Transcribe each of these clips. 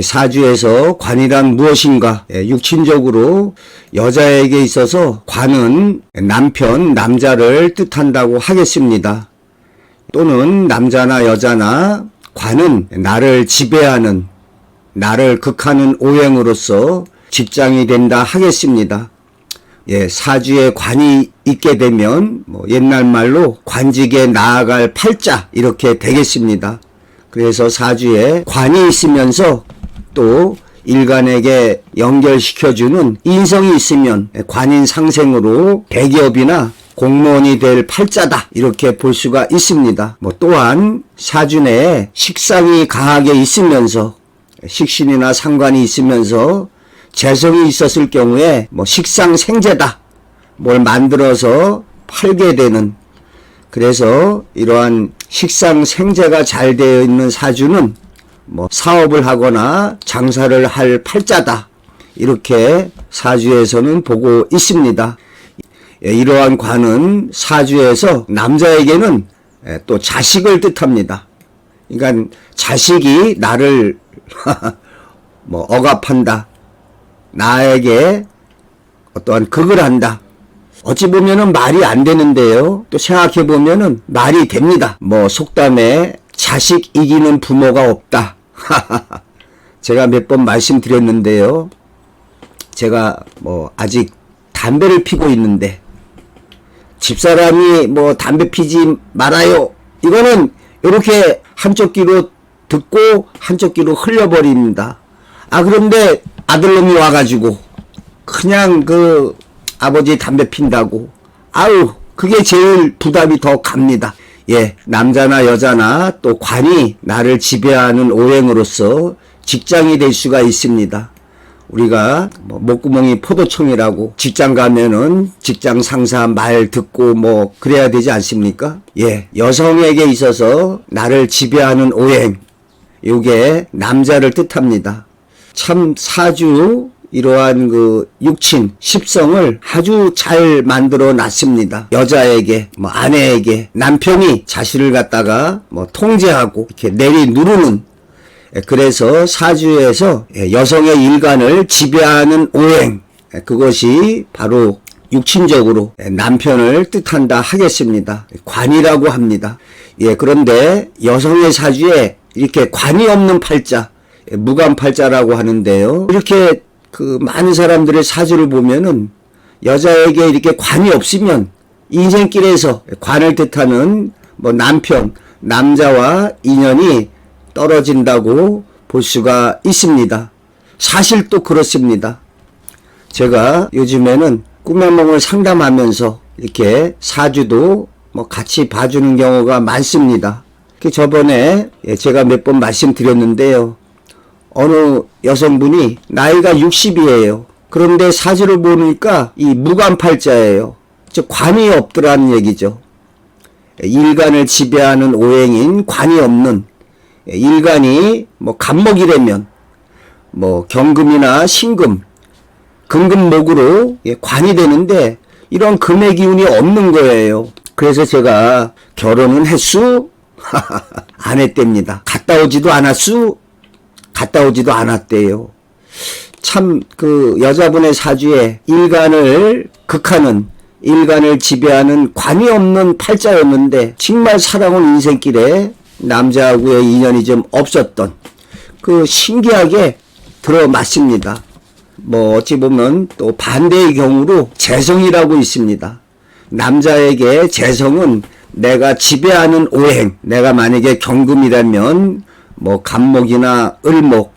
사주에서 관이란 무엇인가? 육친적으로 여자에게 있어서 관은 남편, 남자를 뜻한다고 하겠습니다. 또는 남자나 여자나 관은 나를 지배하는, 나를 극하는 오행으로서 직장이 된다 하겠습니다. 사주에 관이 있게 되면 옛날 말로 관직에 나아갈 팔자 이렇게 되겠습니다. 그래서 사주에 관이 있으면서 또 일간에게 연결시켜주는 인성이 있으면 관인 상생으로 대기업이나 공무원이 될 팔자다 이렇게 볼 수가 있습니다. 또한 사주 내에 식상이 강하게 있으면서 식신이나 상관이 있으면서 재성이 있었을 경우에 식상생재다, 뭘 만들어서 팔게 되는, 그래서 이러한 식상생재가 잘 되어 있는 사주는 사업을 하거나 장사를 할 팔자다 이렇게 사주에서는 보고 있습니다. 이러한 관은 사주에서 남자에게는 또 자식을 뜻합니다. 그러니까 자식이 나를 억압한다, 나에게 어떠한 극을 한다. 어찌 보면은 말이 안 되는데요, 또 생각해 보면은 말이 됩니다. 속담에 자식 이기는 부모가 없다. 제가 몇 번 말씀드렸는데요, 제가 아직 담배를 피고 있는데 집사람이 담배 피지 말아요, 이거는 이렇게 한쪽 귀로 듣고 한쪽 귀로 흘려버립니다. 그런데 아들놈이 와가지고 그냥 아버지 담배 핀다고, 그게 제일 부담이 더 갑니다. 남자나 여자나 또 관이 나를 지배하는 오행으로서 직장이 될 수가 있습니다. 우리가 목구멍이 포도청이라고, 직장 가면은 직장 상사 말 듣고 그래야 되지 않습니까? 여성에게 있어서 나를 지배하는 오행, 요게 남자를 뜻합니다. 참 사주 이러한 육친, 십성을 아주 잘 만들어 놨습니다. 여자에게, 아내에게, 남편이 자신을 갖다가 통제하고 이렇게 내리누르는, 그래서 사주에서 여성의 일간을 지배하는 오행, 그것이 바로 육친적으로 남편을 뜻한다 하겠습니다. 관이라고 합니다. 그런데 여성의 사주에 이렇게 관이 없는 팔자, 무관팔자라고 하는데요, 이렇게 많은 사람들의 사주를 보면은 여자에게 이렇게 관이 없으면 인생길에서 관을 뜻하는 남편, 남자와 인연이 떨어진다고 볼 수가 있습니다. 사실 또 그렇습니다. 제가 요즘에는 꿈의 몽을 상담하면서 이렇게 사주도 같이 봐주는 경우가 많습니다. 저번에 제가 몇 번 말씀드렸는데요, 어느 여성분이 나이가 60이에요. 그런데 사주를 보니까 이 무관팔자예요. 즉 관이 없더라는 얘기죠. 일간을 지배하는 오행인 관이 없는, 일간이 간목이라면 경금이나 신금, 금금목으로 관이 되는데 이런 금의 기운이 없는 거예요. 그래서 제가 결혼은 했수? 안 했답니다. 갔다 오지도 않았수? 갔다 오지도 않았대요. 참 여자분의 사주에 일간을 극하는, 일간을 지배하는 관이 없는 팔자였는데 정말 살아온 인생길에 남자하고의 인연이 좀 없었던, 신기하게 들어맞습니다. 어찌 보면 또 반대의 경우로 재성이라고 있습니다. 남자에게 재성은 내가 지배하는 오행, 내가 만약에 경금이라면 간목이나 을목,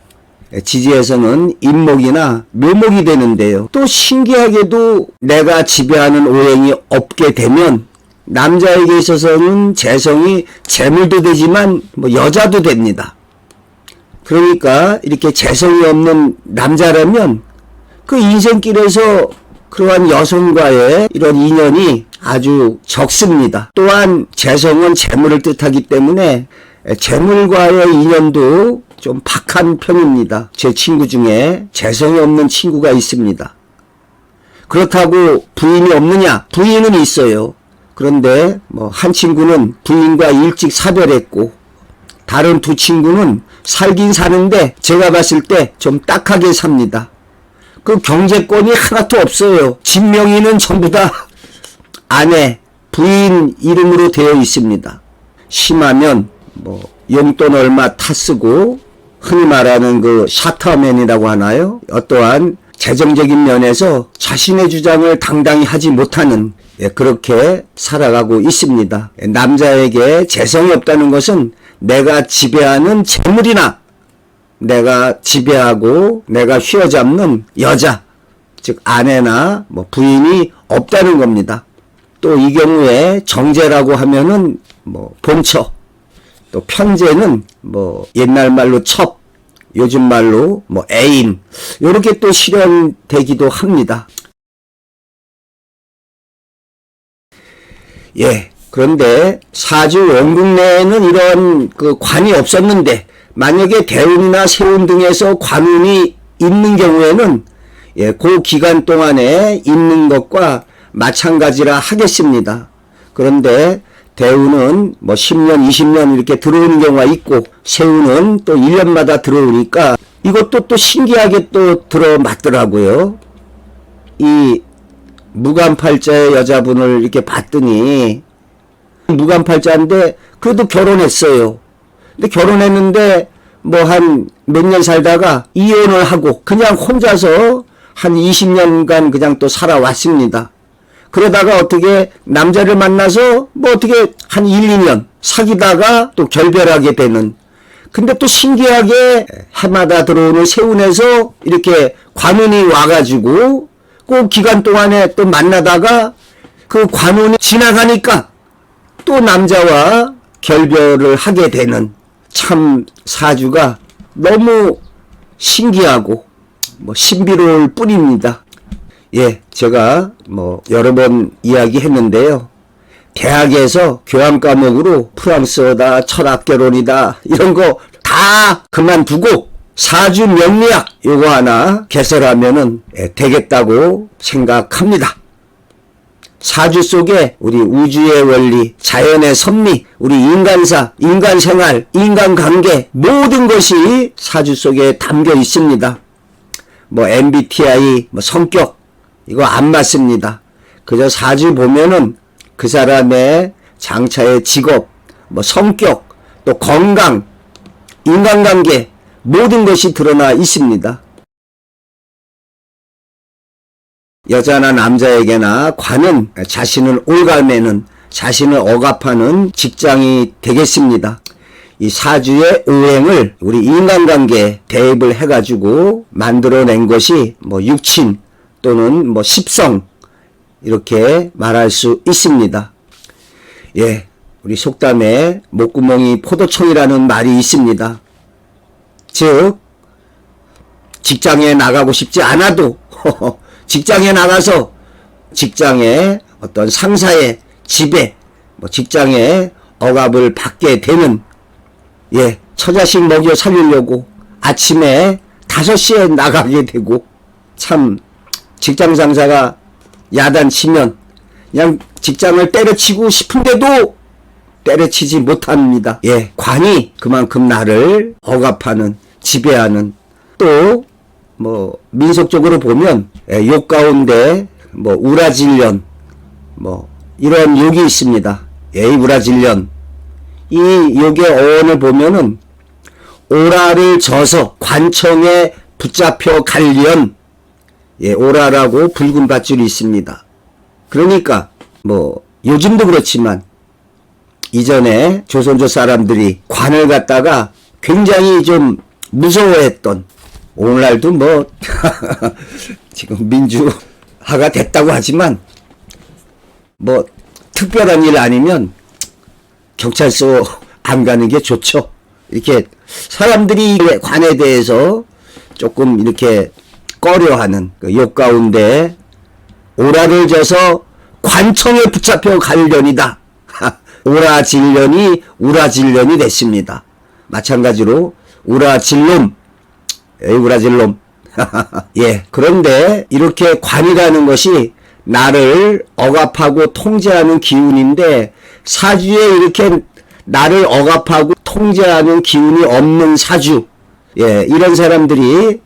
지지에서는 임목이나 묘목이 되는데요, 또 신기하게도 내가 지배하는 오행이 없게 되면 남자에게 있어서는 재성이 재물도 되지만 여자도 됩니다. 그러니까 이렇게 재성이 없는 남자라면 인생길에서 그러한 여성과의 이런 인연이 아주 적습니다. 또한 재성은 재물을 뜻하기 때문에 재물과의 인연도 좀 박한 편입니다. 제 친구 중에 재성이 없는 친구가 있습니다. 그렇다고 부인이 없느냐? 부인은 있어요. 그런데 한 친구는 부인과 일찍 사별했고, 다른 두 친구는 살긴 사는데 제가 봤을 때 좀 딱하게 삽니다. 그 경제권이 하나도 없어요. 집 명의는 전부 다 아내, 부인 이름으로 되어 있습니다. 심하면 뭐 용돈 얼마 타쓰고 흔히 말하는 그 샤터맨이라고 하나요? 어떠한 재정적인 면에서 자신의 주장을 당당히 하지 못하는 그렇게 살아가고 있습니다. 남자에게 재성이 없다는 것은 내가 지배하는 재물이나 내가 지배하고 내가 휘어잡는 여자, 즉 아내나 뭐 부인이 없다는 겁니다. 또 이 경우에 정제라고 하면은 뭐 본처, 또 편제는 뭐 옛날 말로 첩, 요즘 말로 뭐 애인, 요렇게 또 실현되기도 합니다. 예. 그런데 사주 원국 내에는 이런 그 관이 없었는데 만약에 대운이나 세운 등에서 관운이 있는 경우에는 그 기간 동안에 있는 것과 마찬가지라 하겠습니다. 그런데 대운은 뭐 10년, 20년 이렇게 들어오는 경우가 있고 세운은 또 1년마다 들어오니까 이것도 또 신기하게 또 들어맞더라고요. 이 무간팔자의 여자분을 이렇게 봤더니 무간팔자인데 그래도 결혼했어요. 근데 결혼했는데 뭐 한 몇 년 살다가 이혼을 하고 그냥 혼자서 한 20년간 그냥 또 살아왔습니다. 그러다가 어떻게 남자를 만나서 뭐 어떻게 한 1, 2년 사귀다가 또 결별하게 되는. 근데 또 신기하게 해마다 들어오는 세운에서 이렇게 관운이 와가지고 그 기간 동안에 또 만나다가 그 관운이 지나가니까 또 남자와 결별을 하게 되는, 참 사주가 너무 신기하고 뭐 신비로울 뿐입니다. 예, 제가 뭐 여러 번 이야기했는데요. 대학에서 교양 과목으로 프랑스어다, 철학개론이다 이런 거 다 그만두고 사주 명리학 요거 하나 개설하면은 되겠다고 생각합니다. 사주 속에 우리 우주의 원리, 자연의 섭리, 우리 인간사, 인간생활, 인간관계 모든 것이 사주 속에 담겨 있습니다. 뭐 MBTI, 뭐 성격 이거 안 맞습니다. 그저 사주 보면은 그 사람의 장차의 직업, 뭐 성격, 또 건강, 인간관계 모든 것이 드러나 있습니다. 여자나 남자에게나 관은 자신을 올가매는, 자신을 억압하는 직장이 되겠습니다. 이 사주의 오행을 우리 인간관계에 대입을 해가지고 만들어낸 것이 뭐 육친 또는 뭐 십성 이렇게 말할 수 있습니다. 예, 우리 속담에 목구멍이 포도청이라는 말이 있습니다. 즉 직장에 나가고 싶지 않아도 직장에 나가서 직장의 어떤 상사의 지배, 뭐 직장의 억압을 받게 되는, 예, 처자식 먹여 살리려고 아침에 5시에 나가게 되고, 참 직장 상사가 야단치면 그냥 직장을 때려치고 싶은데도 때려치지 못합니다. 예, 관이 그만큼 나를 억압하는, 지배하는, 또 뭐 민속적으로 보면 욕 가운데 뭐 우라질년 뭐 이런 욕이 있습니다. 예, 우라질년. 이 욕의 어원을 보면은 오라를 져서 관청에 붙잡혀 갈련, 예, 오라라고 붉은 밧줄이 있습니다. 그러니까 뭐 요즘도 그렇지만 이전에 조선조 사람들이 관을 갖다가 굉장히 좀 무서워했던, 오늘날도 뭐 지금 민주화가 됐다고 하지만 뭐 특별한 일 아니면 경찰서 안 가는 게 좋죠. 이렇게 사람들이 관에 대해서 조금 이렇게 꺼려하는 그 욕 가운데 오라를 져서 관청에 붙잡혀 갈련이다. 오라질련이 우라질련이 됐습니다. 마찬가지로 우라질놈, 에이 우라질놈. 예, 그런데 이렇게 관이라는 것이 나를 억압하고 통제하는 기운인데 사주에 이렇게 나를 억압하고 통제하는 기운이 없는 사주, 예, 이런 사람들이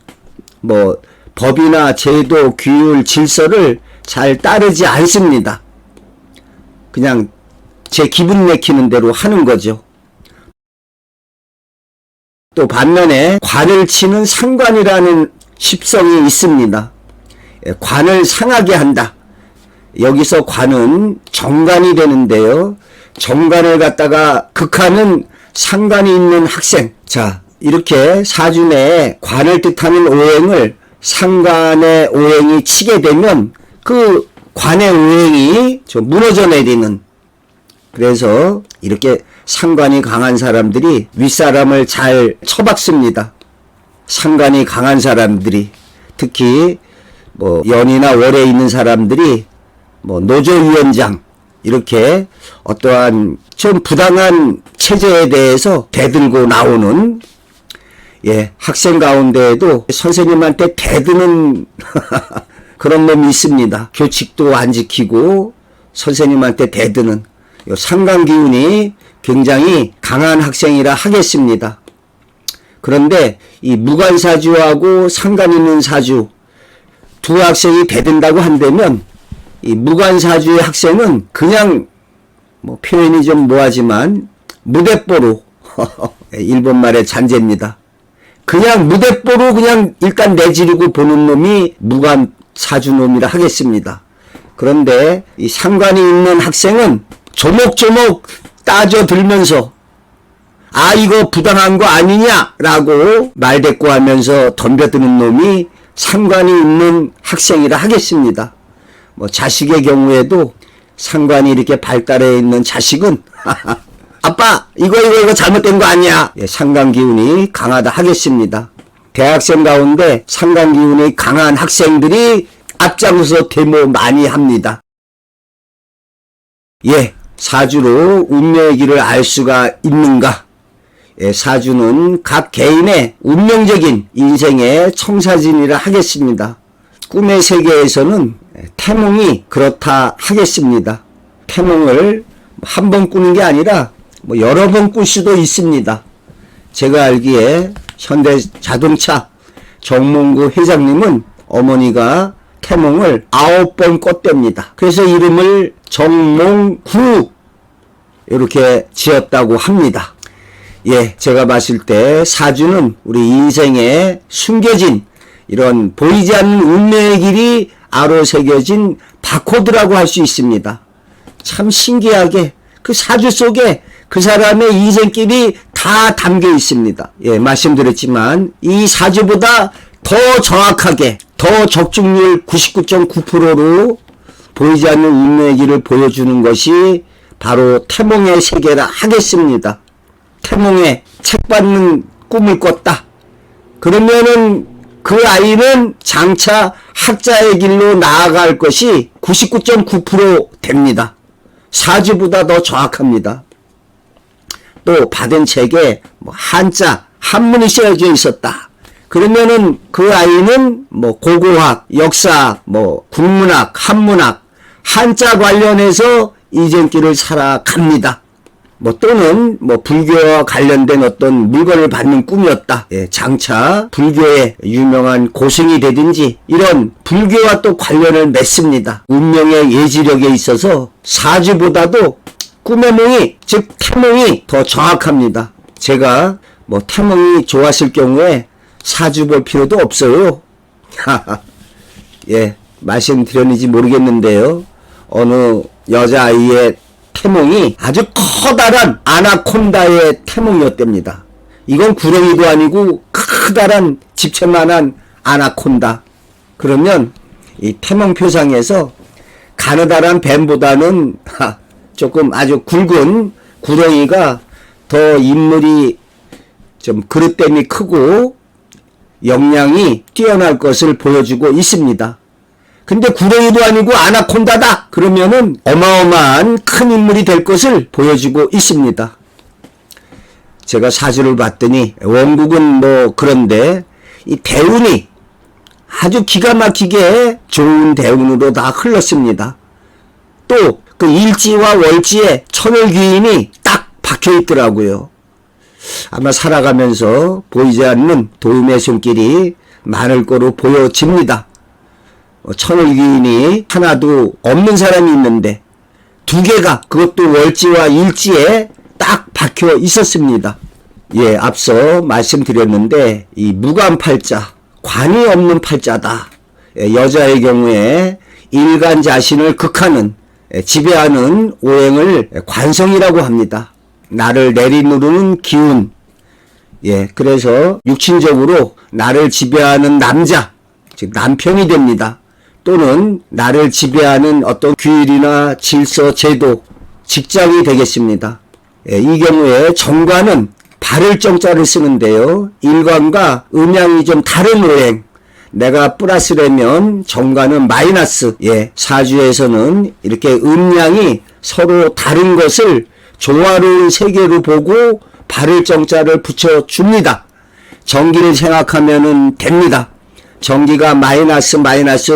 뭐 법이나 제도, 규율, 질서를 잘 따르지 않습니다. 그냥 제 기분 내키는 대로 하는 거죠. 또 반면에 관을 치는 상관이라는 십성이 있습니다. 예, 관을 상하게 한다. 여기서 관은 정관이 되는데요. 정관을 갖다가 극하는 상관이 있는 학생. 자, 이렇게 사주 내에 관을 뜻하는 오행을 상관의 오행이 치게 되면 그 관의 오행이 좀 무너져 내리는, 그래서 이렇게 상관이 강한 사람들이 윗사람을 잘 쳐박습니다. 상관이 강한 사람들이, 특히 뭐 연이나 월에 있는 사람들이 뭐 노조위원장, 이렇게 어떠한 좀 부당한 체제에 대해서 대들고 나오는, 예, 학생 가운데에도 선생님한테 대드는 그런 놈이 있습니다. 교칙도 안 지키고 선생님한테 대드는 상관기운이 굉장히 강한 학생이라 하겠습니다. 그런데 이 무관사주하고 상관 있는 사주 두 학생이 대든다고 한다면, 이 무관사주의 학생은 그냥 뭐 표현이 좀 뭐하지만 무대뽀로 일본말의 잔재입니다. 그냥 무대뽀로 그냥 일단 내지르고 보는 놈이 무관사주 놈이라 하겠습니다. 그런데 이 상관이 있는 학생은 조목조목 따져들면서 아, 이거 부당한 거 아니냐라고 말대꾸하면서 덤벼드는 놈이 상관이 있는 학생이라 하겠습니다. 뭐 자식의 경우에도 상관이 이렇게 발달해 있는 자식은 아빠 이거 잘못된 거 아니야. 예, 상관 기운이 강하다 하겠습니다. 대학생 가운데 상관 기운이 강한 학생들이 앞장서 데모 많이 합니다. 예, 사주로 운명의 길을 알 수가 있는가? 예, 사주는 각 개인의 운명적인 인생의 청사진이라 하겠습니다. 꿈의 세계에서는 태몽이 그렇다 하겠습니다. 태몽을 한 번 꾸는 게 아니라 뭐 여러 번 꿀 수도 있습니다. 제가 알기에 현대자동차 정몽구 회장님은 어머니가 태몽을 9번 꿨답니다. 그래서 이름을 정몽구 이렇게 지었다고 합니다. 예, 제가 봤을 때 사주는 우리 인생에 숨겨진 이런 보이지 않는 운명의 길이 아로새겨진 바코드라고 할 수 있습니다. 참 신기하게 그 사주 속에 그 사람의 인생길이 다 담겨 있습니다. 예, 말씀드렸지만 이 사주보다 더 정확하게, 더 적중률 99.9%로 보이지 않는 운명의 길을 보여주는 것이 바로 태몽의 세계라 하겠습니다. 태몽에 책 받는 꿈을 꿨다. 그러면은 그 아이는 장차 학자의 길로 나아갈 것이 99.9% 됩니다. 사주보다 더 정확합니다. 또 받은 책에 뭐 한자, 한문이 쓰여져 있었다. 그러면은 그 아이는 뭐 고고학, 역사, 뭐 국문학, 한문학, 한자 관련해서 인생길을 살아갑니다. 뭐 또는 뭐 불교와 관련된 어떤 물건을 받는 꿈이었다. 예, 장차 불교의 유명한 고승이 되든지 이런 불교와 또 관련을 맺습니다. 운명의 예지력에 있어서 사주보다도 꿈의 몽이, 즉 태몽이 더 정확합니다. 제가 뭐 태몽이 좋았을 경우에 사주 볼 필요도 없어요. 예, 말씀드렸는지 모르겠는데요. 어느 여자아이의 태몽이 아주 커다란 아나콘다의 태몽이었답니다. 이건 구렁이도 아니고 커다란 집채만한 아나콘다. 그러면 이 태몽표상에서 가느다란 뱀보다는 조금 아주 굵은 구렁이가 더 인물이 좀 그릇됨이 크고 역량이 뛰어날 것을 보여주고 있습니다. 근데 구렁이도 아니고 아나콘다다 그러면은 어마어마한 큰 인물이 될 것을 보여주고 있습니다. 제가 사주를 봤더니 원국은 뭐 그런데 이 대운이 아주 기가 막히게 좋은 대운으로 다 흘렀습니다. 또 그 일지와 월지에 천을귀인이 딱 박혀 있더라고요. 아마 살아가면서 보이지 않는 도움의 손길이 많을 거로 보여집니다. 천을기운이 하나도 없는 사람이 있는데 두 개가 그것도 월지와 일지에 딱 박혀 있었습니다. 예, 앞서 말씀드렸는데 이 무관팔자, 관이 없는 팔자다. 여자의 경우에 일간 자신을 극하는, 지배하는 오행을 관성이라고 합니다. 나를 내리누르는 기운. 예, 그래서 육친적으로 나를 지배하는 남자, 즉 남편이 됩니다. 또는 나를 지배하는 어떤 규율이나 질서, 제도, 직장이 되겠습니다. 예, 이 경우에 정관은 바를 정자를 쓰는데요. 일관과 음양이 좀 다른 오행. 내가 플러스라면 정관은 마이너스. 예, 사주에서는 이렇게 음양이 서로 다른 것을 조화로운 세계로 보고 바를 정자를 붙여줍니다. 정기를 생각하면 됩니다. 정기가 마이너스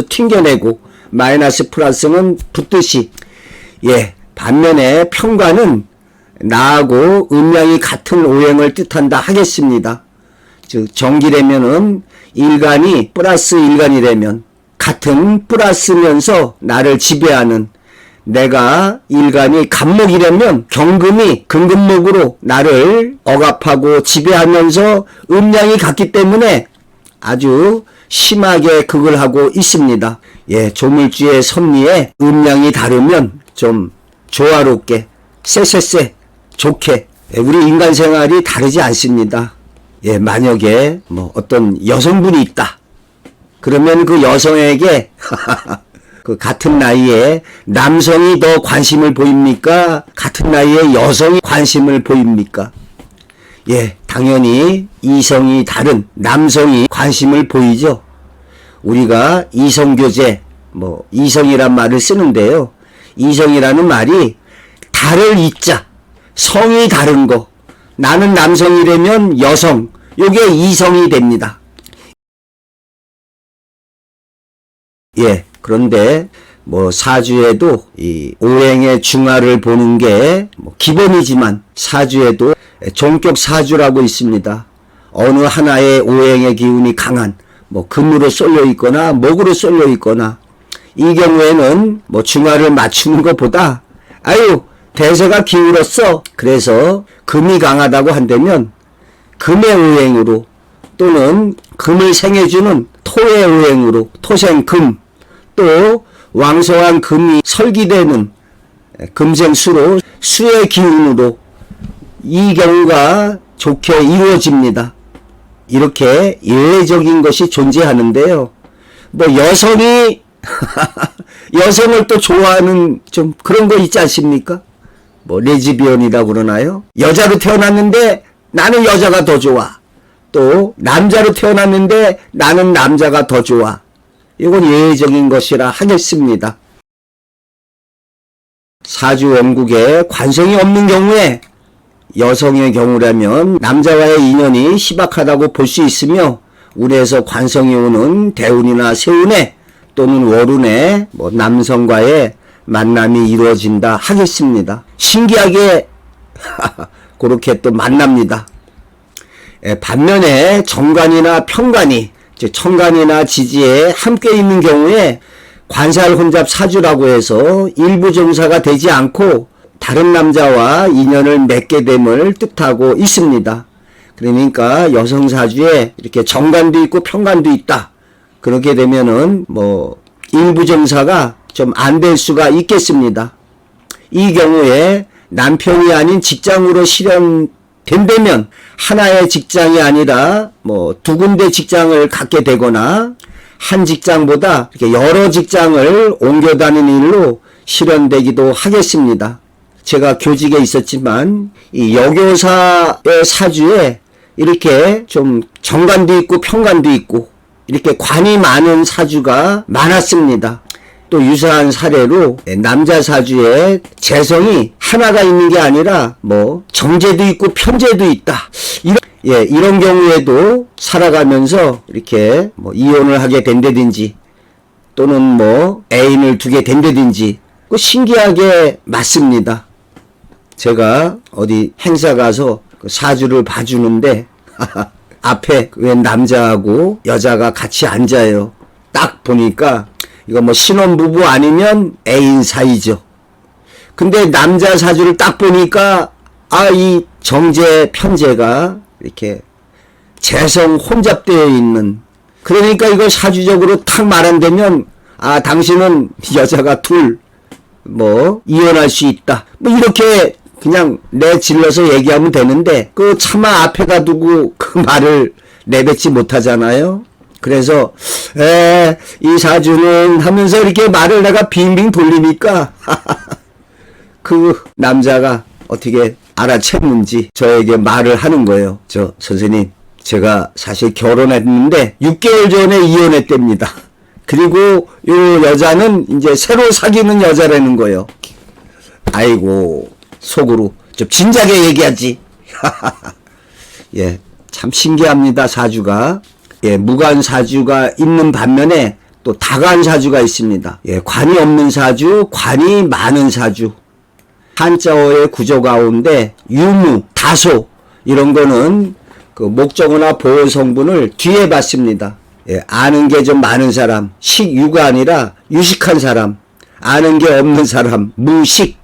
튕겨내고 마이너스 플러스는 붙듯이. 예, 반면에 편관은 나하고 음양이 같은 오행을 뜻한다 하겠습니다. 즉 정기라면은 일간이 플러스 일간이라면 같은 플러스면서 나를 지배하는, 내가 일간이 간목이라면 경금이 금금목으로 나를 억압하고 지배하면서 음양이 같기 때문에 아주 심하게 극을 하고 있습니다. 예, 조물주의 섭리에 음양이 다르면 좀 조화롭게 쎄쎄쎄 좋게, 우리 인간 생활이 다르지 않습니다. 예, 만약에 뭐 어떤 여성분이 있다. 그러면 그 여성에게 그 같은 나이에 남성이 더 관심을 보입니까? 같은 나이에 여성이 관심을 보입니까? 예, 당연히 이성이 다른 남성이 관심을 보이죠. 우리가 이성교제, 뭐 이성이란 말을 쓰는데요. 이성이라는 말이 다를 이자, 성이 다른 거. 나는 남성이라면 여성, 요게 이성이 됩니다. 예, 그런데 뭐 사주에도 이 오행의 중화를 보는 게 뭐 기본이지만 사주에도 종격 사주라고 있습니다. 어느 하나의 오행의 기운이 강한, 뭐 금으로 쏠려 있거나 목으로 쏠려 있거나, 이 경우에는 뭐 중화를 맞추는 것보다 아유 대세가 기울었어, 그래서 금이 강하다고 한다면 금의 오행으로, 또는 금을 생해주는 토의 오행으로, 토생금, 또 왕성한 금이 설기되는 금생수로, 수의 기운으로 이 경우가 좋게 이루어집니다. 이렇게 예외적인 것이 존재하는데요. 뭐 여성이 여성을 또 좋아하는 좀 그런 거 있지 않습니까? 뭐 레즈비언이라고 그러나요? 여자로 태어났는데 나는 여자가 더 좋아. 또 남자로 태어났는데 나는 남자가 더 좋아. 이건 예외적인 것이라 하겠습니다. 사주 원국에 관성이 없는 경우에, 여성의 경우라면 남자와의 인연이 희박하다고 볼 수 있으며, 운에서 관성이 오는 대운이나 세운에 또는 월운에 뭐 남성과의 만남이 이루어진다 하겠습니다. 신기하게 그렇게 또 만납니다. 반면에 정관이나 편관이, 즉 천간이나 지지에 함께 있는 경우에 관살혼잡 사주라고 해서 일부 종사가 되지 않고 다른 남자와 인연을 맺게 됨을 뜻하고 있습니다. 그러니까 여성 사주에 이렇게 정관도 있고 편관도 있다. 그렇게 되면은 뭐 일부 종사가 좀 안 될 수가 있겠습니다. 이 경우에 남편이 아닌 직장으로 실현된다면 하나의 직장이 아니라 뭐 두 군데 직장을 갖게 되거나 한 직장보다 이렇게 여러 직장을 옮겨 다니는 일로 실현되기도 하겠습니다. 제가 교직에 있었지만 이 여교사의 사주에 이렇게 좀 정관도 있고 편관도 있고 이렇게 관이 많은 사주가 많았습니다. 또 유사한 사례로 남자 사주에 재성이 하나가 있는 게 아니라 뭐 정제도 있고 편제도 있다. 이런 경우에도 살아가면서 이렇게 뭐 이혼을 하게 된다든지 또는 뭐 애인을 두게 된다든지 신기하게 맞습니다. 제가 어디 행사 가서 그 사주를 봐주는데 앞에 웬 남자하고 여자가 같이 앉아요. 딱 보니까 이거 뭐 신혼부부 아니면 애인 사이죠. 근데 남자 사주를 딱 보니까 이 정제 편제가 이렇게 재성 혼잡되어 있는, 그러니까 이거 사주적으로 탁 말한다면 당신은 여자가 둘 이혼할 수 있다 이렇게 그냥 내질러서 얘기하면 되는데 그 차마 앞에다 두고 그 말을 내뱉지 못하잖아요. 그래서 이 사주는 하면서 이렇게 말을 내가 빙빙 돌리니까 그 남자가 어떻게 알아챘는지 저에게 말을 하는 거예요. 선생님, 제가 사실 결혼했는데 6개월 전에 이혼했답니다. 그리고 요 여자는 이제 새로 사귀는 여자라는 거예요. 아이고, 속으로 좀 진작에 얘기하지. 예, 참 신기합니다, 사주가. 예, 무관 사주가 있는 반면에 또 다관 사주가 있습니다. 예, 관이 없는 사주, 관이 많은 사주. 한자어의 구조 가운데 유무, 다소 이런 거는 그 목적어나 보호 성분을 뒤에 받습니다. 예, 아는 게 좀 많은 사람, 식유가 아니라 유식한 사람, 아는 게 없는 사람, 무식.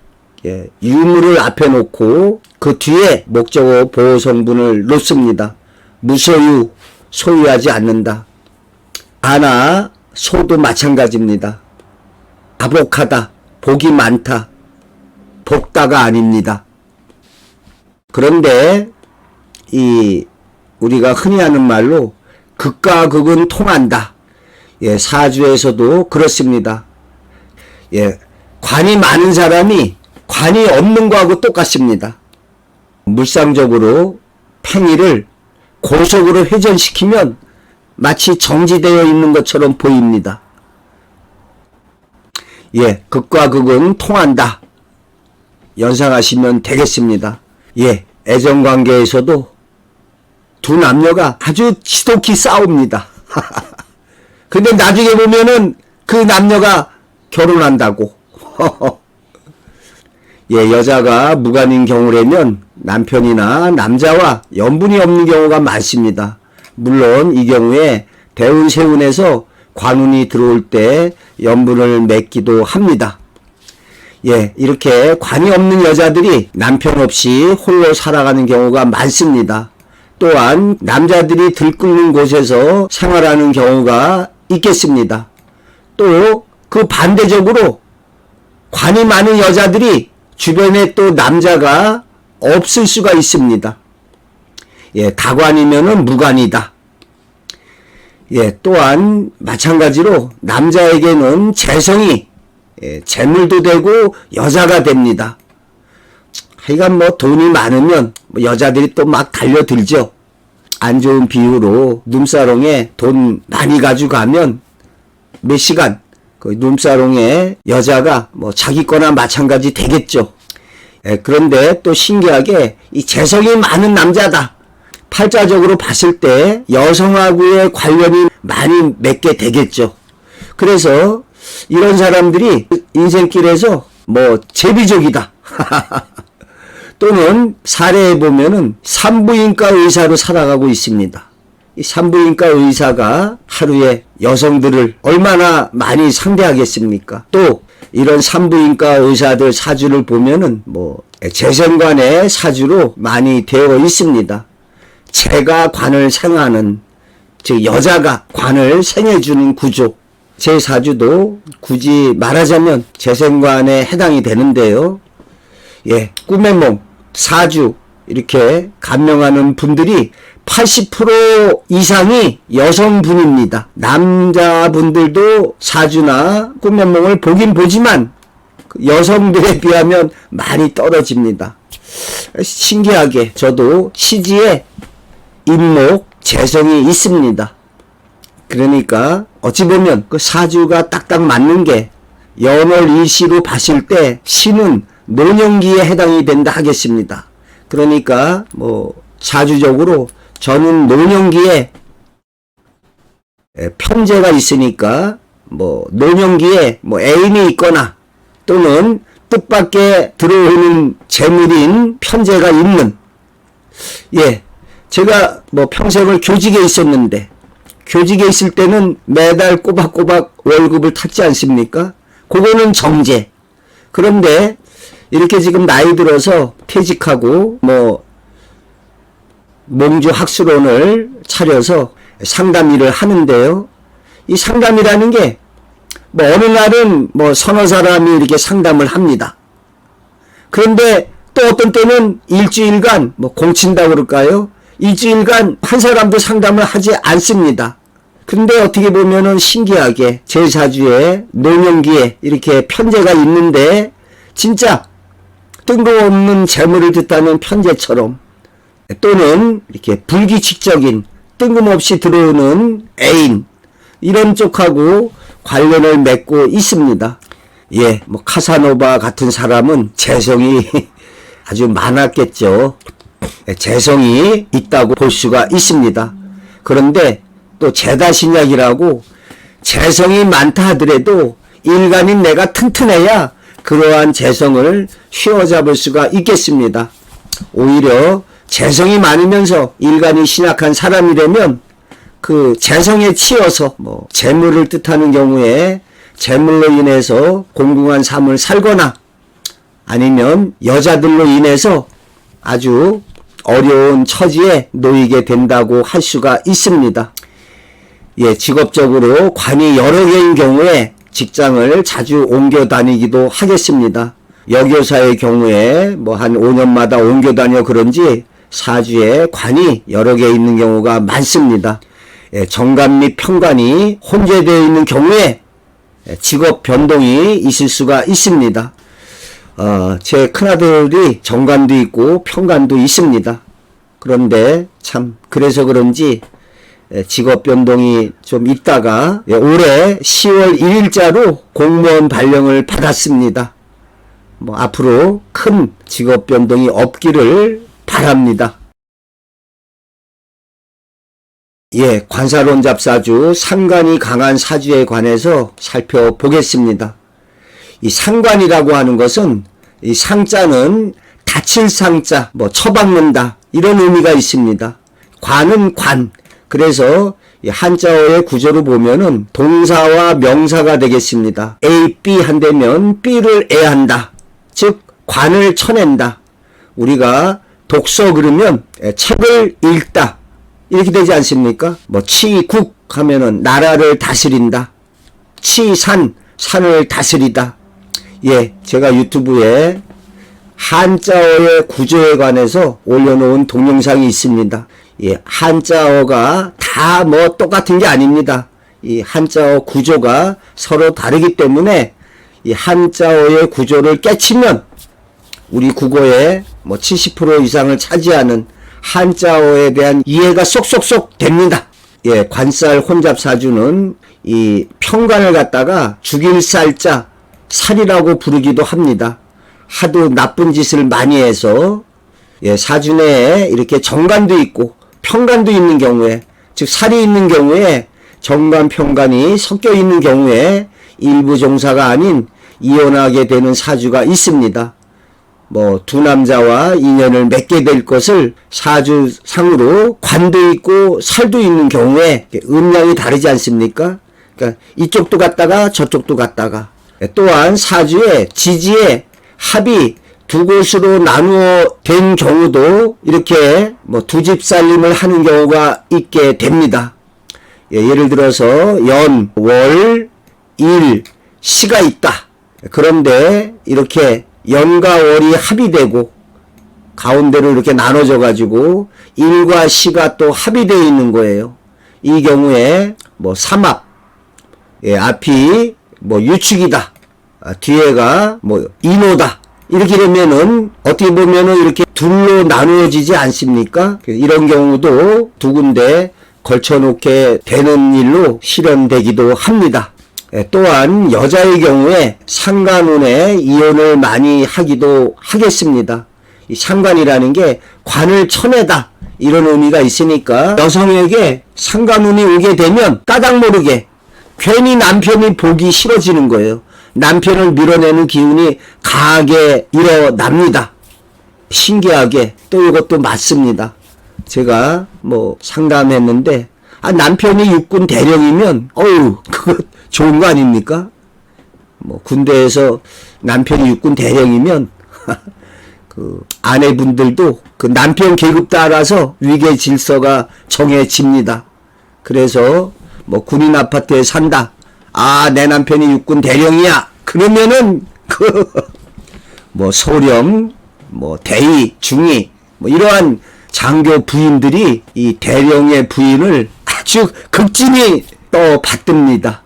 예, 유무를 앞에 놓고 그 뒤에 목적어 보호 성분을 놓습니다. 무소유, 소유하지 않는다. 아나, 소도 마찬가지입니다. 아복하다, 복이 많다. 복다가 아닙니다. 그런데 우리가 흔히 하는 말로 극과 극은 통한다. 예, 사주에서도 그렇습니다. 예, 관이 많은 사람이 관이 없는 거하고 똑같습니다. 물상적으로 팽이를 고속으로 회전시키면 마치 정지되어 있는 것처럼 보입니다. 예, 극과 극은 통한다. 연상하시면 되겠습니다. 예, 애정관계에서도 두 남녀가 아주 지독히 싸웁니다. 근데 나중에 보면은 그 남녀가 결혼한다고. 예, 여자가 무관인 경우라면 남편이나 남자와 연분이 없는 경우가 많습니다. 물론 이 경우에 대운 세운에서 관운이 들어올 때 연분을 맺기도 합니다. 예, 이렇게 관이 없는 여자들이 남편 없이 홀로 살아가는 경우가 많습니다. 또한 남자들이 들끓는 곳에서 생활하는 경우가 있겠습니다. 또 그 반대적으로 관이 많은 여자들이 주변에 또 남자가 없을 수가 있습니다. 예, 다관이면은 무관이다. 예, 또한 마찬가지로 남자에게는 재성이 재물도 되고 여자가 됩니다. 하여간 돈이 많으면 여자들이 또 막 달려들죠. 안 좋은 비유로 눈사롱에 돈 많이 가져가면 몇 시간 그 눈사롱에 여자가 자기 거나 마찬가지 되겠죠. 그런데 또 신기하게 이 재성이 많은 남자다. 팔자적으로 봤을 때 여성하고의 관련이 많이 맺게 되겠죠. 그래서 이런 사람들이 인생길에서 제비족이다. 또는 사례에 보면은 산부인과 의사로 살아가고 있습니다. 이 산부인과 의사가 하루에 여성들을 얼마나 많이 상대하겠습니까? 또 이런 산부인과 의사들 사주를 보면은 재생관의 사주로 많이 되어 있습니다. 재가 관을 생하는, 즉 여자가 관을 생해주는 구조. 제 사주도 굳이 말하자면 재생관에 해당이 되는데요. 예, 꿈의 몸, 사주 이렇게 감명하는 분들이 80% 이상이 여성분입니다. 남자분들도 사주나 꿈의 몸을 보긴 보지만 여성들에 비하면 많이 떨어집니다. 신기하게 저도 시지에 임목, 재성이 있습니다. 그러니까 어찌 보면 그 사주가 딱딱 맞는 게 연월일시로 봤을 때 신은 노년기에 해당이 된다 하겠습니다. 그러니까 사주적으로 저는 노년기에 편제가 있으니까 노년기에 애인이 있거나 또는 뜻밖의 들어오는 재물인 편제가 있는 예, 제가 뭐 평생을 교직에 있었는데, 교직에 있을 때는 매달 꼬박꼬박 월급을 탔지 않습니까? 그거는 정제. 그런데 이렇게 지금 나이 들어서 퇴직하고 뭐 몽주 학술원을 차려서 상담 일을 하는데요. 이 상담이라는 게 뭐 어느 날은 뭐 서너 사람이 이렇게 상담을 합니다. 그런데 또 어떤 때는 일주일간 뭐 공친다고 그럴까요? 일주일간 한 사람도 상담을 하지 않습니다. 근데 어떻게 보면은 신기하게 제4주에 노년기에 이렇게 편제가 있는데 진짜 뜬금없는 재물을 뜻하는 편제처럼 또는 이렇게 불규칙적인 뜬금없이 들어오는 애인 이런 쪽하고 관련을 맺고 있습니다. 예, 뭐 카사노바 같은 사람은 재성이 아주 많았겠죠. 재성이 있다고 볼 수가 있습니다. 그런데 또 제다신약이라고 재성이 많다 하더라도 일간인 내가 튼튼해야 그러한 재성을 휘어잡을 수가 있겠습니다. 오히려 재성이 많으면서 일간이 신약한 사람이라면 그 재성에 치여서 뭐 재물을 뜻하는 경우에 재물로 인해서 공공한 삶을 살거나 아니면 여자들로 인해서 아주 어려운 처지에 놓이게 된다고 할 수가 있습니다. 예, 직업적으로 관이 여러 개인 경우에 직장을 자주 옮겨 다니기도 하겠습니다. 여교사의 경우에 뭐 한 5년마다 옮겨 다녀 그런지 사주에 관이 여러 개 있는 경우가 많습니다. 예, 정관 및 편관이 혼재되어 있는 경우에 직업 변동이 있을 수가 있습니다. 제 큰아들이 정관도 있고 편관도 있습니다. 그런데 참 그래서 그런지 직업 변동이 좀 있다가 올해 10월 1일자로 공무원 발령을 받았습니다. 뭐 앞으로 큰 직업 변동이 없기를 바랍니다. 예, 관사론 잡사주 상관이 강한 사주에 관해서 살펴보겠습니다. 이 상관이라고 하는 것은 이 상자는 다칠 상자, 뭐 처박는다 이런 의미가 있습니다. 관은 관. 그래서 이 한자어의 구조를 보면은 동사와 명사가 되겠습니다. A, B 한다면 B를 애한다. 즉 관을 쳐낸다. 우리가 독서 그러면 책을 읽다. 이렇게 되지 않습니까? 뭐 치국 하면은 나라를 다스린다. 치산, 산을 다스리다. 예, 제가 유튜브에 한자어의 구조에 관해서 올려놓은 동영상이 있습니다. 예, 한자어가 다 뭐 똑같은 게 아닙니다. 이 한자어 구조가 서로 다르기 때문에 이 한자어의 구조를 깨치면 우리 국어의 뭐 70% 이상을 차지하는 한자어에 대한 이해가 쏙쏙쏙 됩니다. 예, 관살 혼잡사주는 이 편관을 갖다가 죽일 살자 살이라고 부르기도 합니다. 하도 나쁜 짓을 많이 해서 예, 사주 내에 이렇게 정관도 있고 편관도 있는 경우에 즉 살이 있는 경우에 정관 편관이 섞여 있는 경우에 일부 종사가 아닌 이혼하게 되는 사주가 있습니다. 뭐 두 남자와 인연을 맺게 될 것을 사주상으로 관도 있고 살도 있는 경우에 음량이 다르지 않습니까? 그러니까 이쪽도 갔다가 저쪽도 갔다가 또한 사주의 지지의 합이 두 곳으로 나누어 된 경우도 이렇게 뭐 두 집 살림을 하는 경우가 있게 됩니다. 예, 예를 들어서 연, 월, 일, 시가 있다. 그런데 이렇게 연과 월이 합이 되고 가운데로 이렇게 나눠져 가지고 일과 시가 또 합이 되어 있는 거예요. 이 경우에 뭐 삼합, 예, 앞이 뭐 유축이다. 뒤에가 뭐 인호다. 이렇게 되면은 어떻게 보면은 이렇게 둘로 나누어지지 않습니까? 이런 경우도 두 군데 걸쳐놓게 되는 일로 실현되기도 합니다. 또한 여자의 경우에 상관운에 이혼을 많이 하기도 하겠습니다. 이 상관이라는 게 관을 쳐내다 이런 의미가 있으니까 여성에게 상관운이 오게 되면 까닭 모르게 괜히 남편이 보기 싫어지는 거예요. 남편을 밀어내는 기운이 강하게 일어납니다. 신기하게 또 이것도 맞습니다. 제가 뭐 상담했는데 남편이 육군 대령이면 그거 좋은 거 아닙니까? 뭐 군대에서 남편이 육군 대령이면 그 아내분들도 그 남편 계급 따라서 위계 질서가 정해집니다. 그래서 뭐 군인 아파트에 산다. 내 남편이 육군 대령이야. 그러면은 뭐 소령, 뭐 대위, 중위, 뭐 이러한 장교 부인들이 이 대령의 부인을 아주 극진히 받듭니다.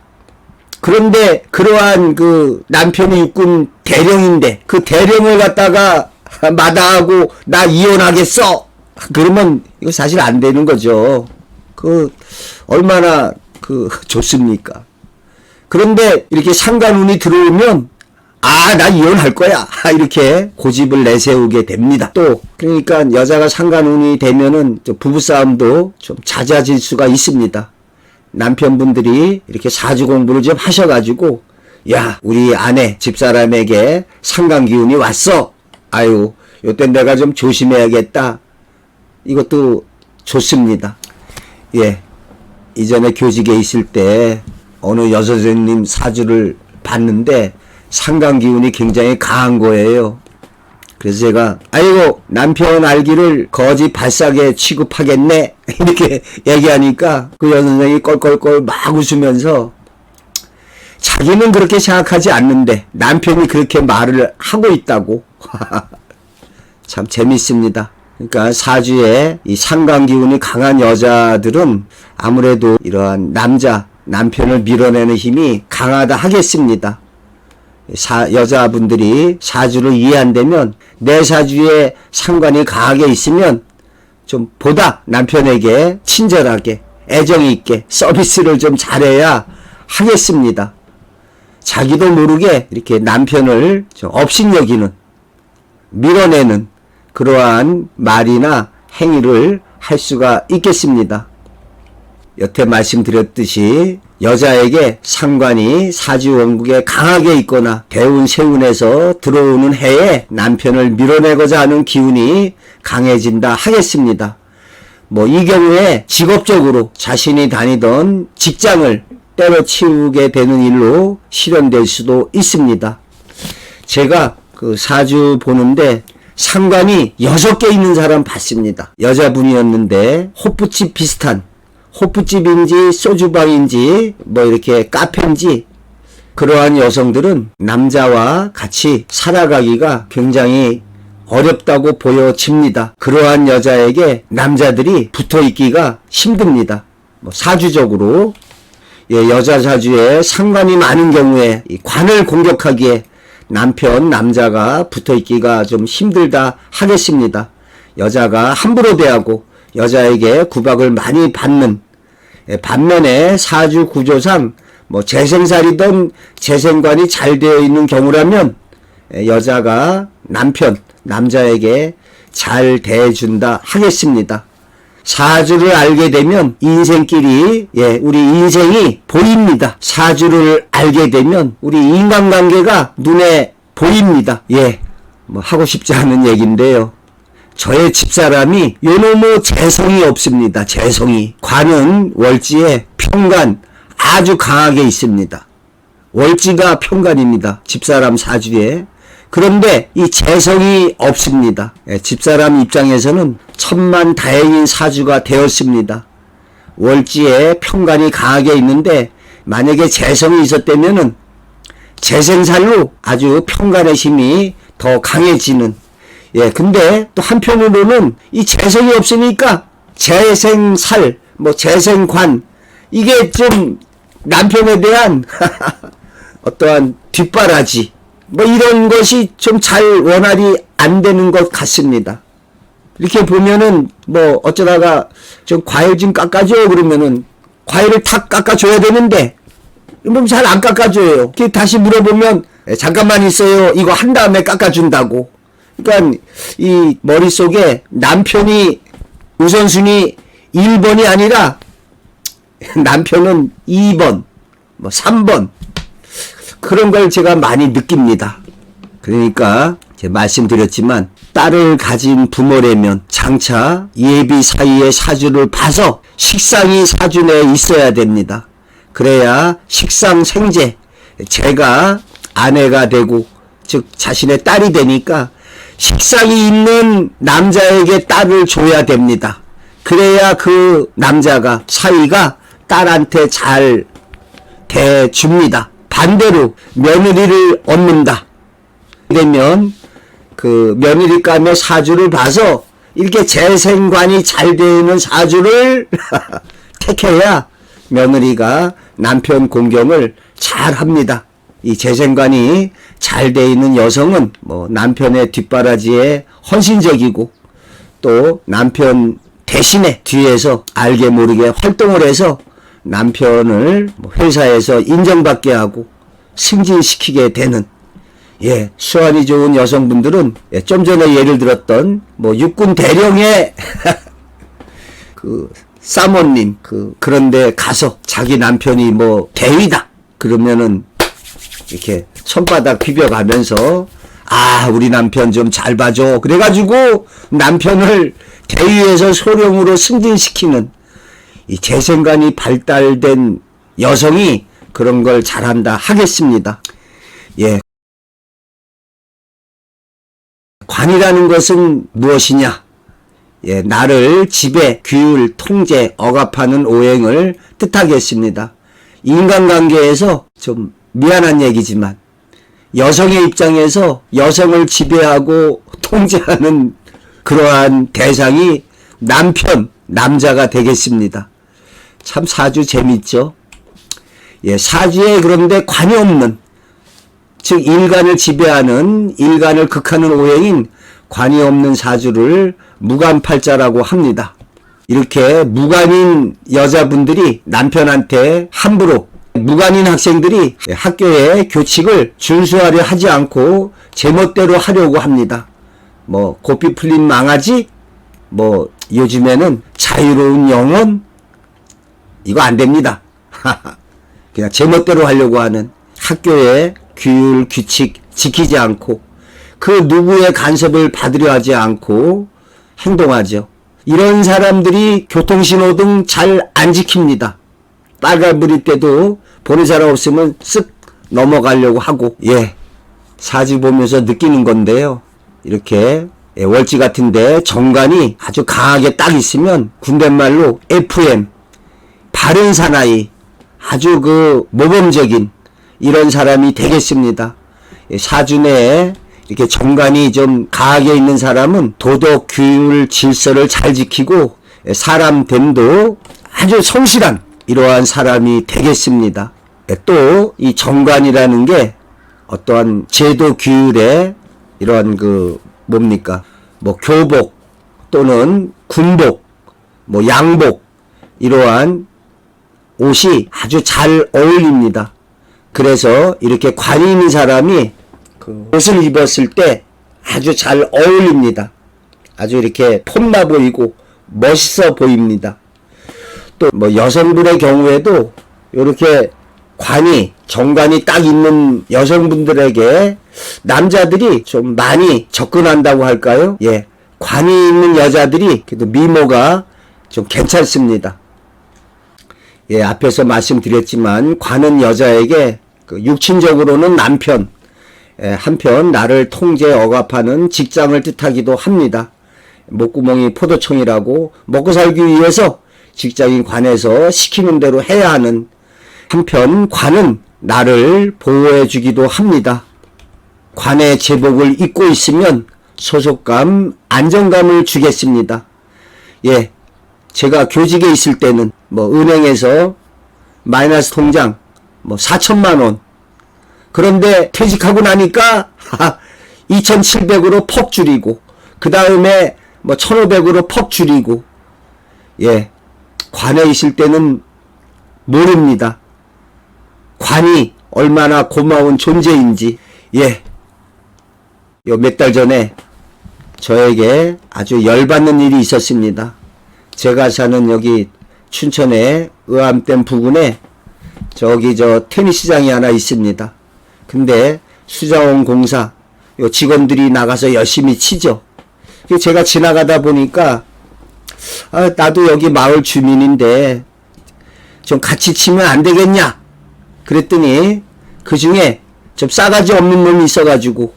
그런데 그러한 그 남편이 육군 대령인데 그 대령을 갖다가 마다하고 나 이혼하겠어. 그러면 이거 사실 안 되는 거죠. 얼마나 좋습니까? 그런데 이렇게 상관운이 들어오면 나 이혼할 거야. 이렇게 고집을 내세우게 됩니다. 또 그러니까 여자가 상관운이 되면은 부부싸움도 좀 잦아질 수가 있습니다. 남편분들이 이렇게 사주 공부를 좀 하셔가지고 우리 아내 집사람에게 상관기운이 왔어. 요때 내가 좀 조심해야겠다. 이것도 좋습니다. 이전에 교직에 있을 때 어느 여선생님 사주를 봤는데 상관기운이 굉장히 강한 거예요. 그래서 제가 남편 알기를 거지 발사게 취급하겠네 이렇게 얘기하니까 그 여선생이 껄껄껄 막 웃으면서 자기는 그렇게 생각하지 않는데 남편이 그렇게 말을 하고 있다고. 참 재밌습니다. 그러니까 사주에 이 상관기운이 강한 여자들은 아무래도 이러한 남편을 밀어내는 힘이 강하다 하겠습니다. 여자분들이 사주를 이해한다면 내 사주에 상관이 강하게 있으면 좀 보다 남편에게 친절하게 애정이 있게 서비스를 좀 잘해야 하겠습니다. 자기도 모르게 이렇게 남편을 좀 업신여기는 밀어내는 그러한 말이나 행위를 할 수가 있겠습니다. 여태 말씀드렸듯이 여자에게 상관이 사주원국에 강하게 있거나 대운 세운에서 들어오는 해에 남편을 밀어내고자 하는 기운이 강해진다 하겠습니다. 이 경우에 직업적으로 자신이 다니던 직장을 때려치우게 되는 일로 실현될 수도 있습니다. 제가 그 사주 보는데 상관이 6개 있는 사람 봤습니다. 여자분이었는데 호프집 비슷한 호프집인지 소주방인지 이렇게 카페인지 그러한 여성들은 남자와 같이 살아가기가 굉장히 어렵다고 보여집니다. 그러한 여자에게 남자들이 붙어있기가 힘듭니다. 사주적으로 여자 사주에 상관이 많은 경우에 이 관을 공격하기에 남자가 붙어있기가 좀 힘들다 하겠습니다. 여자가 함부로 대하고 여자에게 구박을 많이 받는 반면에 사주 구조상 재생살이든 재생관이 잘 되어 있는 경우라면 여자가 남자에게 잘 대해준다 하겠습니다. 사주를 알게 되면 인생길이 우리 인생이 보입니다. 사주를 알게 되면 우리 인간관계가 눈에 보입니다. 하고 싶지 않은 얘기인데요. 저의 집사람이 요놈의 재성이 없습니다. 재성이. 관은 월지에 편관 아주 강하게 있습니다. 월지가 편관입니다. 집사람 사주에. 그런데 이 재성이 없습니다. 집사람 입장에서는 천만다행인 사주가 되었습니다. 월지에 편관이 강하게 있는데 만약에 재성이 있었다면은 재생살로 아주 편관의 힘이 더 강해지는 근데 또 한편으로는 이 재성이 없으니까 재생살, 재생관 이게 좀 남편에 대한 어떠한 뒷바라지 이런 것이 좀 잘 원활히 안 되는 것 같습니다. 이렇게 보면은 어쩌다가 좀 과일 좀 깎아줘 그러면은 과일을 탁 깎아줘야 되는데 잘 안 깎아줘요. 다시 물어보면 잠깐만 있어요. 이거 한 다음에 깎아준다고. 그러니까 이 머릿속에 남편이 우선순위 1번이 아니라 남편은 2번, 3번 그런 걸 제가 많이 느낍니다. 그러니까 제가 말씀드렸지만 딸을 가진 부모라면 장차 예비 사위의 사주를 봐서 식상이 사주 내에 있어야 됩니다. 그래야 식상생재, 제가 아내가 되고 즉 자신의 딸이 되니까 식상이 있는 남자에게 딸을 줘야 됩니다. 그래야 그 남자가 사위가 딸한테 잘 대줍니다. 반대로 며느리를 얻는다. 그러면 그 며느리감의 사주를 봐서 이렇게 재생관이 잘 되는 사주를 택해야 며느리가 남편 공경을 잘 합니다. 이 재생관이 잘 돼 있는 여성은 뭐 남편의 뒷바라지에 헌신적이고 또 남편 대신에 뒤에서 알게 모르게 활동을 해서 남편을 회사에서 인정받게 하고 승진시키게 되는, 예, 수완이 좋은 여성분들은, 예, 좀 전에 예를 들었던 육군 대령의 그 사모님 그런데 가서 자기 남편이 대위다 그러면은 이렇게 손바닥 비벼가면서 우리 남편 좀 잘 봐줘 그래가지고 남편을 대위에서 소령으로 승진시키는, 이 재생관이 발달된 여성이 그런 걸 잘한다 하겠습니다. 예. 관이라는 것은 무엇이냐? 예, 나를 지배, 규율, 통제, 억압하는 오행을 뜻하겠습니다. 인간관계에서 좀 미안한 얘기지만 여성의 입장에서 여성을 지배하고 통제하는 그러한 대상이 남자가 되겠습니다. 참 사주 재밌죠? 예, 사주에 그런데 관이 없는, 즉 일간을 지배하는, 일간을 극하는 오행인 관이 없는 사주를 무관팔자라고 합니다. 이렇게 무관인 여자분들이 남편한테 함부로, 무관인 학생들이 학교의 교칙을 준수하려 하지 않고 제멋대로 하려고 합니다. 고삐 풀린 망아지, 요즘에는 자유로운 영혼, 이거 안 됩니다. 그냥 제멋대로 하려고 하는, 학교의 규율, 규칙 지키지 않고 그 누구의 간섭을 받으려 하지 않고 행동하죠. 이런 사람들이 교통신호등 잘 안 지킵니다. 빨간불일 때도 보는 사람 없으면 쓱 넘어가려고 하고, 예, 사주 보면서 느끼는 건데요. 이렇게 월지 같은데 정관이 아주 강하게 딱 있으면 군대말로 FM, 바른 사나이, 아주 모범적인 이런 사람이 되겠습니다. 사주 내에 이렇게 정관이 좀 강하게 있는 사람은 도덕, 규율, 질서를 잘 지키고 사람됨도 아주 성실한 이러한 사람이 되겠습니다. 또 이 정관이라는 게 어떠한 제도 규율에 이러한 교복 또는 군복, 양복, 이러한 옷이 아주 잘 어울립니다. 그래서 이렇게 관이 있는 사람이 옷을 입었을 때 아주 잘 어울립니다. 아주 이렇게 폼나 보이고 멋있어 보입니다. 또 여성분의 경우에도 이렇게 정관이 딱 있는 여성분들에게 남자들이 좀 많이 접근한다고 할까요? 예, 관이 있는 여자들이 그래도 미모가 좀 괜찮습니다. 예, 앞에서 말씀드렸지만 관은 여자에게 육친적으로는 남편, 한편 나를 통제 억압하는 직장을 뜻하기도 합니다. 목구멍이 포도청이라고 먹고 살기 위해서 직장인 관에서 시키는 대로 해야 하는, 한편 관은 나를 보호해 주기도 합니다. 관의 제복을 입고 있으면 소속감, 안정감을 주겠습니다. 예, 제가 교직에 있을 때는 은행에서 마이너스 통장 4천만 원, 그런데 퇴직하고 나니까 2,700으로 퍽 줄이고 그 다음에 1,500으로 퍽 줄이고, 예, 관에 있을 때는 모릅니다. 관이 얼마나 고마운 존재인지. 예, 요 몇 달 전에 저에게 아주 열받는 일이 있었습니다. 제가 사는 여기 춘천의 의암댐 부근에 테니스장이 하나 있습니다. 근데 수자원 공사 요 직원들이 나가서 열심히 치죠. 제가 지나가다 보니까 나도 여기 마을 주민인데 좀 같이 치면 안 되겠냐 그랬더니 그 중에 좀 싸가지 없는 놈이 있어가지고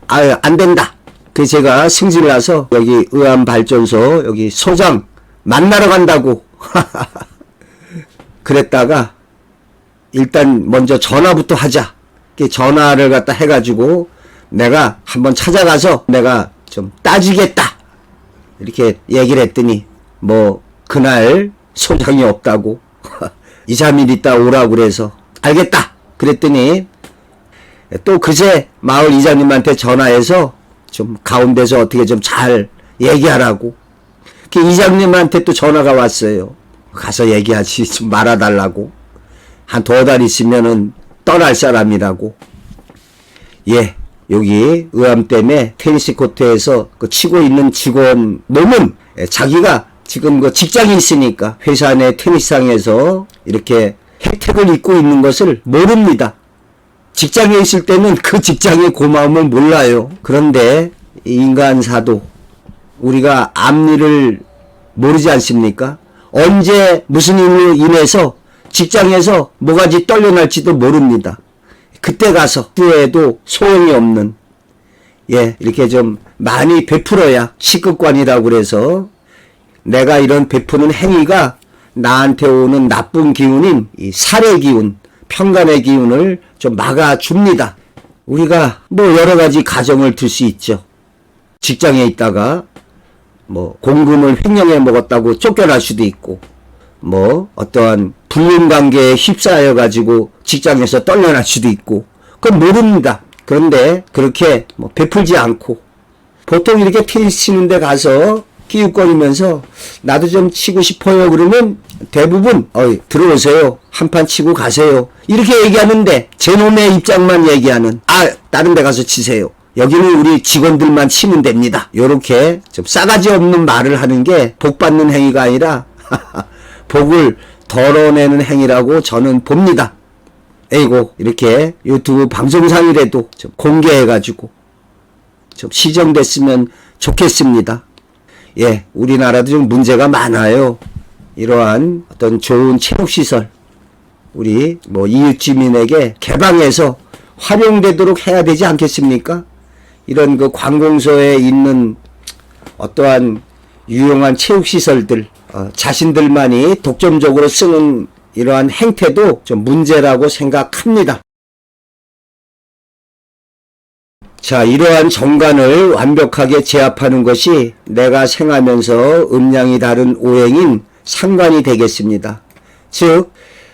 안 된다. 그래서 제가 승질 나서 여기 의암발전소 여기 소장 만나러 간다고 그랬다가 일단 먼저 전화부터 하자. 전화를 갖다 해가지고 내가 한번 찾아가서 내가 좀 따지겠다 이렇게 얘기를 했더니 뭐 그날 소장이 없다고 2, 3일 있다 오라고 그래서 알겠다 그랬더니 또 그새 마을 이장님한테 전화해서 좀 가운데서 어떻게 좀 잘 얘기하라고 그 이장님한테 또 전화가 왔어요. 가서 얘기하지 좀 말아달라고 한 2달 있으면은 떠날 사람이라고. 예, 여기 의암댐에 테니스 코트에서 그 치고 있는 직원 놈은 자기가 지금 그 직장이 있으니까 회사 내 테니스장에서 이렇게 혜택을 입고 있는 것을 모릅니다. 직장에 있을 때는 그 직장의 고마움을 몰라요. 그런데 인간사도 우리가 앞일을 모르지 않습니까? 언제 무슨 일로 인해서 직장에서 뭐가지 떨려날지도 모릅니다. 그때 가서 후회해도 소용이 없는 이렇게 좀 많이 베풀어야 식급관이라고 그래서 내가 이런 베푸는 행위가 나한테 오는 나쁜 기운인 이 살의 기운, 평간의 기운을 좀 막아줍니다. 우리가 뭐 여러 가지 가정을 들 수 있죠. 직장에 있다가 뭐 공금을 횡령해 먹었다고 쫓겨날 수도 있고 뭐 어떠한 불륜관계에 휩싸여 가지고 직장에서 떨려날 수도 있고 그건 모릅니다. 그런데 그렇게 뭐 베풀지 않고 보통 이렇게 테니스 치는 데 가서 끼웃거리면서 나도 좀 치고 싶어요 그러면 대부분 들어오세요 한판 치고 가세요 이렇게 얘기하는데 제 놈의 입장만 얘기하는 다른 데 가서 치세요 여기는 우리 직원들만 치면 됩니다 요렇게 좀 싸가지 없는 말을 하는 게 복 받는 행위가 아니라 복을 덜어내는 행위라고 저는 봅니다. 에이고 이렇게 유튜브 방송상이라도 좀 공개해가지고 좀 시정됐으면 좋겠습니다. 예, 우리나라도 좀 문제가 많아요. 이러한 어떤 좋은 체육시설 우리 뭐 이웃 주민에게 개방해서 활용되도록 해야 되지 않겠습니까? 이런 그 관공서에 있는 어떠한 유용한 체육시설들 자신들만이 독점적으로 쓰는 이러한 행태도 좀 문제라고 생각합니다. 자, 이러한 정관을 완벽하게 제압하는 것이 내가 생하면서 음양이 다른 오행인 상관이 되겠습니다. 즉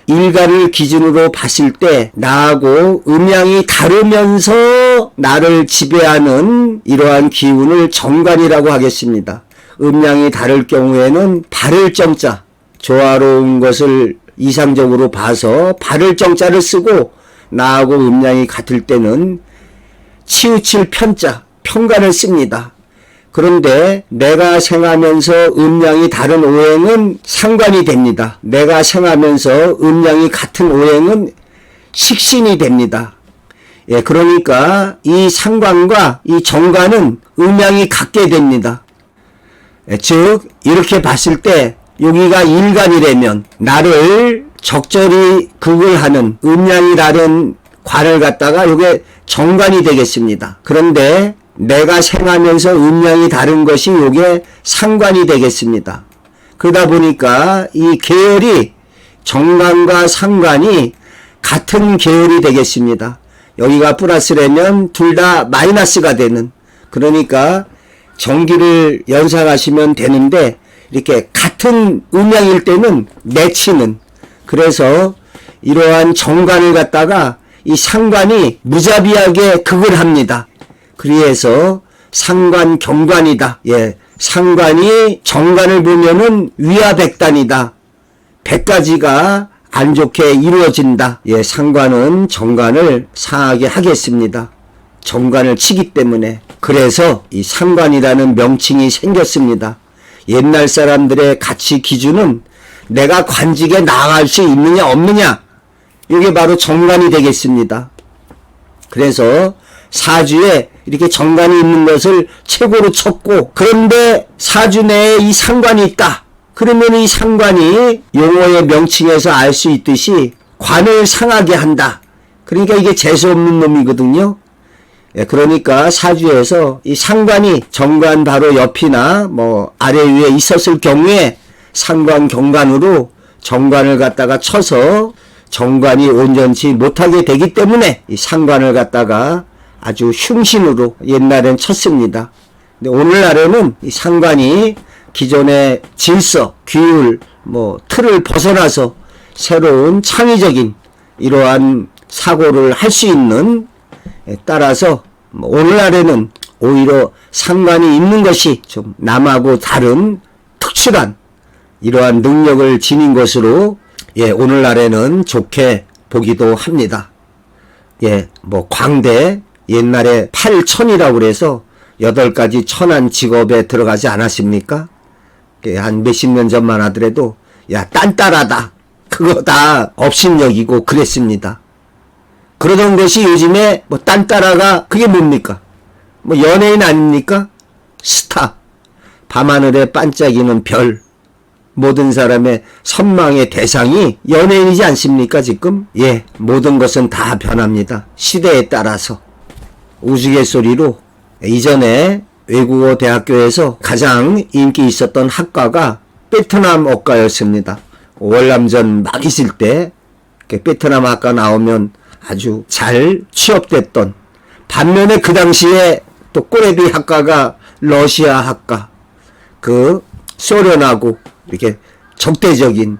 일간을 기준으로 봤을 때 나하고 음양이 다르면서 나를 지배하는 이러한 기운을 정관이라고 하겠습니다. 음양이 다를 경우에는 바를 정자, 조화로운 것을 이상적으로 봐서 바를 정자를 쓰고 나하고 음양이 같을 때는 치우칠 편자, 편간을 씁니다. 그런데 내가 생하면서 음양이 다른 오행은 상관이 됩니다. 내가 생하면서 음양이 같은 오행은 식신이 됩니다. 예, 그러니까 이 상관과 이 정관은 음양이 같게 됩니다. 예, 즉 이렇게 봤을 때 여기가 일간이라면 나를 적절히 극을 하는 음양이 다른 관을 갖다가 이게 정관이 되겠습니다. 그런데 내가 생하면서 음양이 다른 것이 요게 상관이 되겠습니다. 그러다 보니까 이 계열이 정관과 상관이 같은 계열이 되겠습니다. 여기가 플러스라면 둘 다 마이너스가 되는, 그러니까 정기를 연상하시면 되는데 이렇게 같은 음양일 때는 내치는, 그래서 이러한 정관을 갖다가 이 상관이 무자비하게 극을 합니다. 그래서 상관 경관이다. 예, 상관이 정관을 보면은 위화백단이다. 100가지가 안 좋게 이루어진다. 예, 상관은 정관을 상하게 하겠습니다. 정관을 치기 때문에. 그래서 이 상관이라는 명칭이 생겼습니다. 옛날 사람들의 가치 기준은 내가 관직에 나아갈 수 있느냐 없느냐, 이게 바로 정관이 되겠습니다. 그래서 사주에 이렇게 정관이 있는 것을 최고로 쳤고, 그런데 사주 내에 이 상관이 있다. 그러면 이 상관이 용어의 명칭에서 알 수 있듯이 관을 상하게 한다. 그러니까 이게 재수없는 놈이거든요. 예, 그러니까 사주에서 이 상관이 정관 바로 옆이나 뭐 아래 위에 있었을 경우에 상관 경관으로 정관을 갖다가 쳐서 정관이 온전치 못하게 되기 때문에 이 상관을 갖다가 아주 흉신으로 옛날엔 쳤습니다. 근데 오늘날에는 이 상관이 기존의 질서, 규율, 뭐 틀을 벗어나서 새로운 창의적인 이러한 사고를 할 수 있는, 따라서 오늘날에는 오히려 상관이 있는 것이 좀 남하고 다른 특출한 이러한 능력을 지닌 것으로 오늘날에는 좋게 보기도 합니다. 뭐 광대, 옛날에 8천이라고 그래서 8가지 천한 직업에 들어가지 않았습니까? 한 몇십 년 전만 하더라도 야 딴따라다, 그거 다 업신여기고 그랬습니다. 그러던 것이 요즘에 뭐 딴따라가 그게 뭡니까? 뭐 연예인 아닙니까? 스타, 밤하늘에 반짝이는 별, 모든 사람의 선망의 대상이 연예인이지 않습니까 지금? 모든 것은 다 변합니다. 시대에 따라서. 우스갯소리로 이전에 외국어 대학교에서 가장 인기 있었던 학과가 베트남 어과였습니다. 월남전 막 있을 때 베트남 학과 나오면 아주 잘 취업됐던, 반면에 그 당시에 또 꼬레비 학과가 러시아 학과, 그 소련하고 이렇게 적대적인.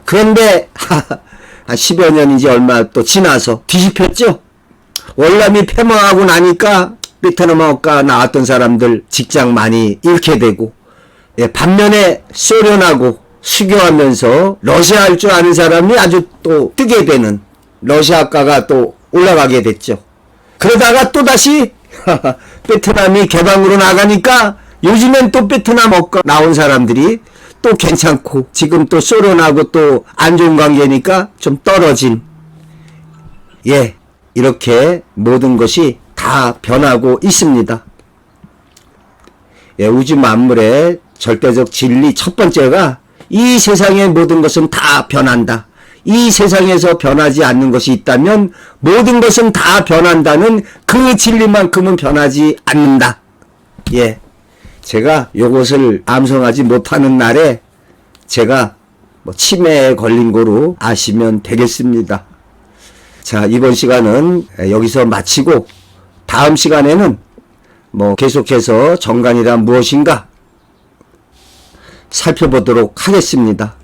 그런데 한 10여 년이지 얼마 또 지나서 뒤집혔죠. 월남이 폐망하고 나니까 베트남 학과 나왔던 사람들 직장 많이 잃게 되고, 반면에 소련하고 수교하면서 러시아 할 줄 아는 사람이 아주 또 뜨게 되는 러시아 학과가 또 올라가게 됐죠. 그러다가 또다시 베트남이 개방으로 나가니까 요즘엔 또 베트남 학과 나온 사람들이 또 괜찮고, 지금 또 소련하고 또 안 좋은 관계니까 좀 떨어진. 이렇게 모든 것이 다 변하고 있습니다. 우주 만물의 절대적 진리 첫 번째가 이 세상의 모든 것은 다 변한다. 이 세상에서 변하지 않는 것이 있다면 모든 것은 다 변한다는 그 진리만큼은 변하지 않는다. 제가 요것을 암송하지 못하는 날에 제가 뭐 치매에 걸린 거로 아시면 되겠습니다. 자, 이번 시간은 여기서 마치고 다음 시간에는 뭐 계속해서 정관이란 무엇인가 살펴보도록 하겠습니다.